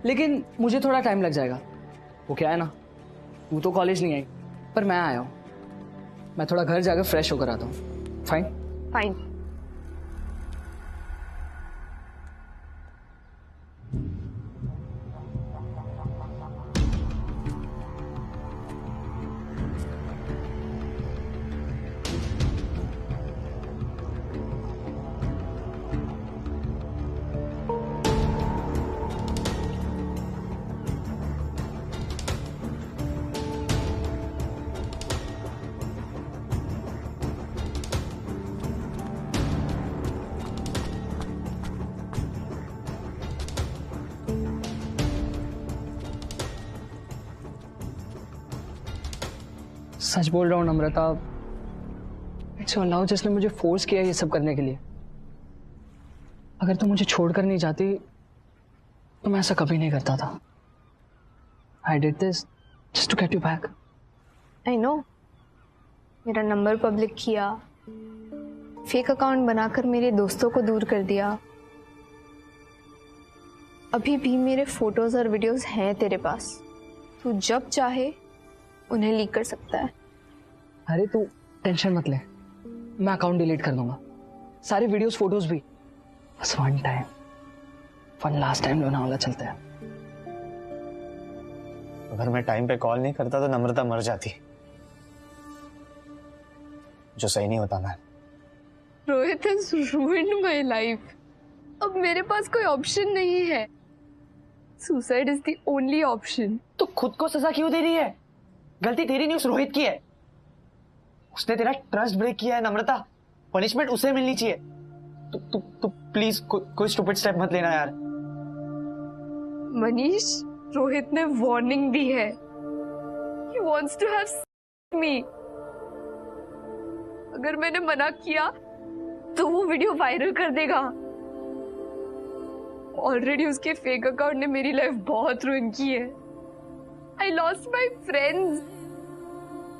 लेकिन मुझे थोड़ा टाइम लग जाएगा। वो क्या है ना, तू तो कॉलेज नहीं आई, पर मैं आया हूँ। मैं थोड़ा घर जाकर फ्रेश होकर आता हूँ। फाइन? फाइन। सच बोल रहा हूँ नम्रता, इट्स अल्लाह जिसने मुझे फोर्स किया ये सब करने के लिए। अगर तुम मुझे छोड़कर नहीं जाती तो मैं ऐसा कभी नहीं करता था। I did this just to get you back। I know। मेरा नंबर पब्लिक किया, फेक अकाउंट बनाकर मेरे दोस्तों को दूर कर दिया। अभी भी मेरे फोटोज और वीडियोस हैं तेरे पास, तू जब चाहे उन्हें लीक कर सकता है। अरे तू टेंशन मत ले, मैं अकाउंट डिलीट कर दूंगा, सारे वीडियोस फोटोज भी। बस वन लास्ट टाइम लोनावाला चलता है। अगर मैं टाइम पे कॉल नहीं करता तो नम्रता मर जाती, जो सही नहीं होता। मैं Rohit has ruined my life। अब मेरे पास कोई ऑप्शन नहीं है। Suicide is the only option. तो खुद को सजा क्यों दे रही है? गलती तेरी नहीं, उस रोहित की है। उसने तेरा ट्रस्ट ब्रेक किया है नम्रता, पनिशमेंट उसे मिलनी चाहिए। तू प्लीज कोई स्टूपिड स्टेप मत लेना यार। मनीष, रोहित ने वार्निंग दी है। He wants to have me। अगर मैंने मना किया तो वो वीडियो वायरल कर देगा। ऑलरेडी उसके फेक अकाउंट ने मेरी लाइफ बहुत रुइन की है। I lost my friends।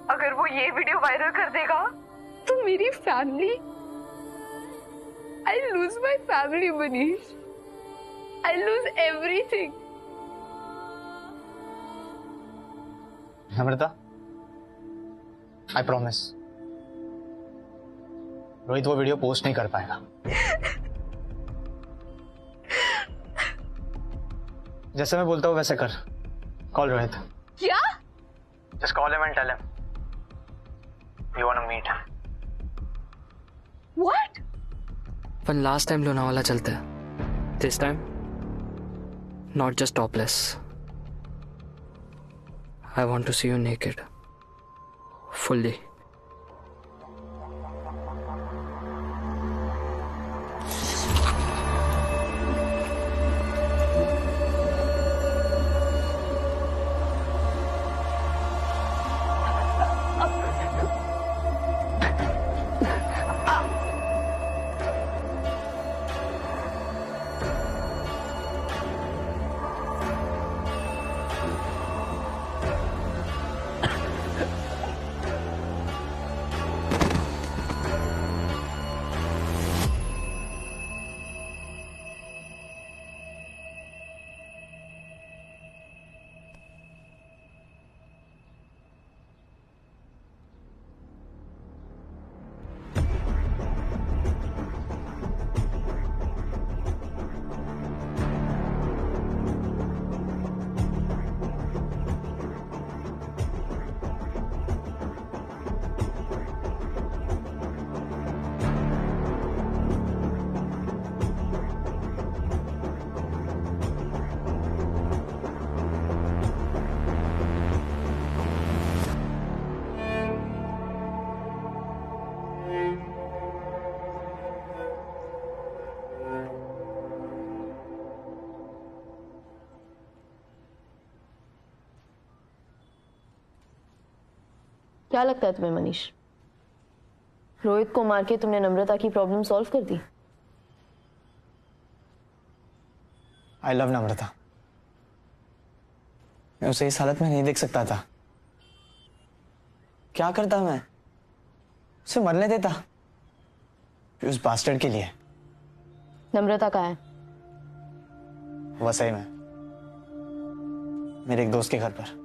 अगर वो ये वीडियो वायरल कर देगा तो मेरी family, I lose my family Manish. I lose everything। Namrata, I promise, Rohit वो वीडियो पोस्ट नहीं कर पाएगा। जैसे मैं बोलता हूँ वैसे कर। कॉल रोहित। क्या? Just call him and tell him we want to meet him। What? One last time Lonavala चलता है। This time not just topless. I want to see you naked, fully। क्या लगता है तुम्हें मनीष, रोहित को मार के तुमने नम्रता की प्रॉब्लम सॉल्व कर दी? आई लव नम्रता। मैं उसे इस हालत में नहीं देख सकता था। क्या करता मैं, उसे मरने देता उस बास्टर्ड के लिए। नम्रता कहाँ है? वसई में, मेरे एक दोस्त के घर पर।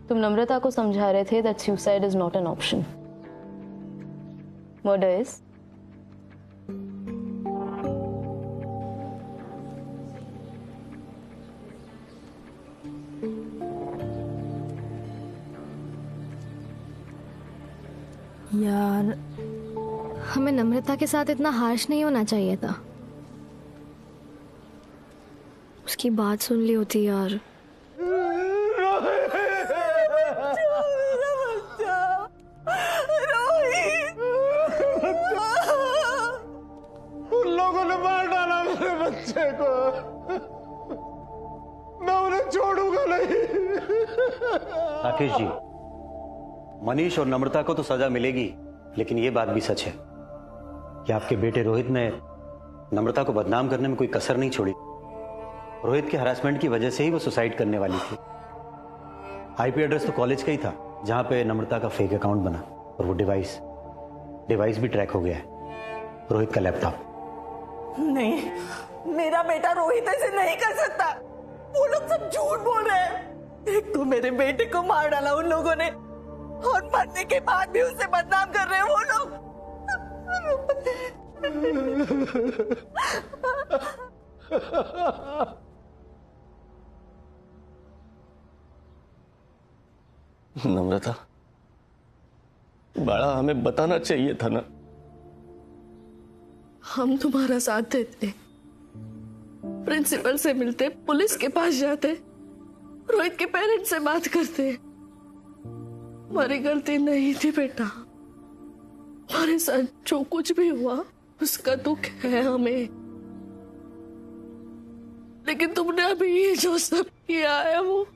तुम नम्रता को समझा रहे थे that suicide is not an option. Murder is. यार, हमें नम्रता के साथ इतना हार्श नहीं होना चाहिए था। उसकी बात सुन ली होती यार। उन लोगों ने मार डाला मेरे बच्चे को, मैं उन्हें छोड़ूंगा नहीं। राकेश जी, मनीष और नम्रता को तो सजा मिलेगी, लेकिन यह बात भी सच है कि आपके बेटे रोहित ने नम्रता को बदनाम करने में कोई कसर नहीं छोड़ी। रोहित के हरासमेंट की वजह से ही वो सुसाइड करने वाली थी। आईपी एड्रेस तो कॉलेज का ही था जहां पे नम्रता का फेक अकाउंट बना, और वो डिवाइस भी ट्रैक हो गया है, रोहित का लैपटॉप। नहीं, मेरा बेटा रोहित ऐसे नहीं कर सकता। वो लोग सब झूठ बोल रहे हैं। एक तो मेरे बेटे को मार डाला उन लोगों ने, और मरने के बाद भी उसे बदनाम कर रहे हैं वो लोग। नम्रता, बाड़ा हमें बताना चाहिए था ना। हम तुम्हारा साथ देते, प्रिंसिपल से मिलते, पुलिस के पास जाते, रोहित के पेरेंट्स से बात करते। हमारी गलती नहीं थी बेटा, हमारे साथ जो कुछ भी हुआ उसका दुख है हमें, लेकिन तुमने अभी ये जो सब किया है वो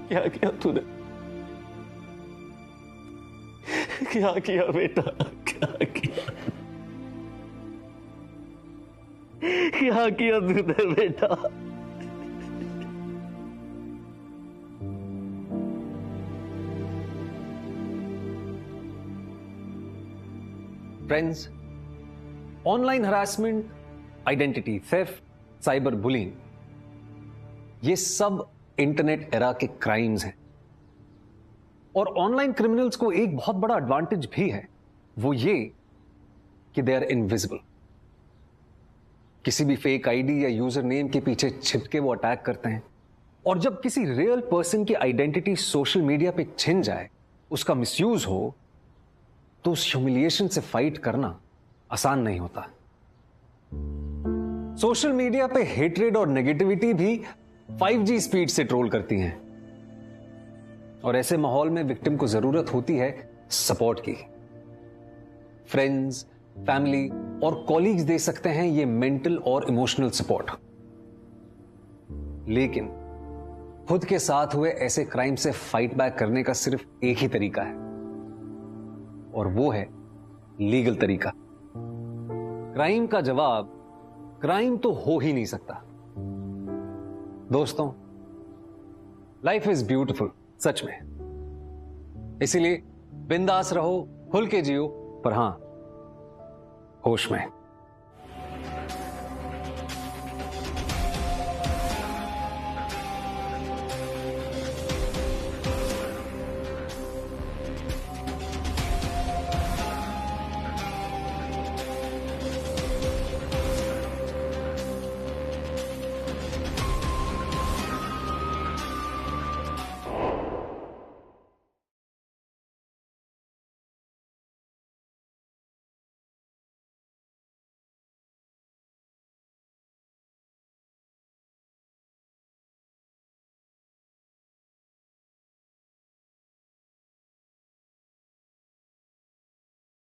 क्या किया तूने? क्या किया बेटा, क्या किया? क्या किया तूने बेटा? Friends, online harassment, identity theft, cyber bullying, ये सब इंटरनेट एरा के क्राइम्स हैं। और ऑनलाइन क्रिमिनल्स को एक बहुत बड़ा एडवांटेज भी है, वो ये कि दे आर इनविजिबल। किसी भी फेक आईडी या यूजर नेम के पीछे छिपके वो अटैक करते हैं, और जब किसी रियल पर्सन की आइडेंटिटी सोशल मीडिया पे छिन जाए, उसका मिसयूज हो, तो उस ह्यूमिलिएशन से फाइट करना आसान नहीं होता। सोशल मीडिया पे हेट्रेड और नेगेटिविटी भी 5G स्पीड से ट्रोल करती हैं, और ऐसे माहौल में विक्टिम को जरूरत होती है सपोर्ट की। फ्रेंड्स, फैमिली और कॉलीग्स दे सकते हैं ये मेंटल और इमोशनल सपोर्ट, लेकिन खुद के साथ हुए ऐसे क्राइम से फाइट बैक करने का सिर्फ एक ही तरीका है, और वो है लीगल तरीका। क्राइम का जवाब क्राइम तो हो ही नहीं सकता। दोस्तों, लाइफ इज ब्यूटीफुल, सच में। इसीलिए बिंदास रहो, खुल के जियो, पर हां, होश में।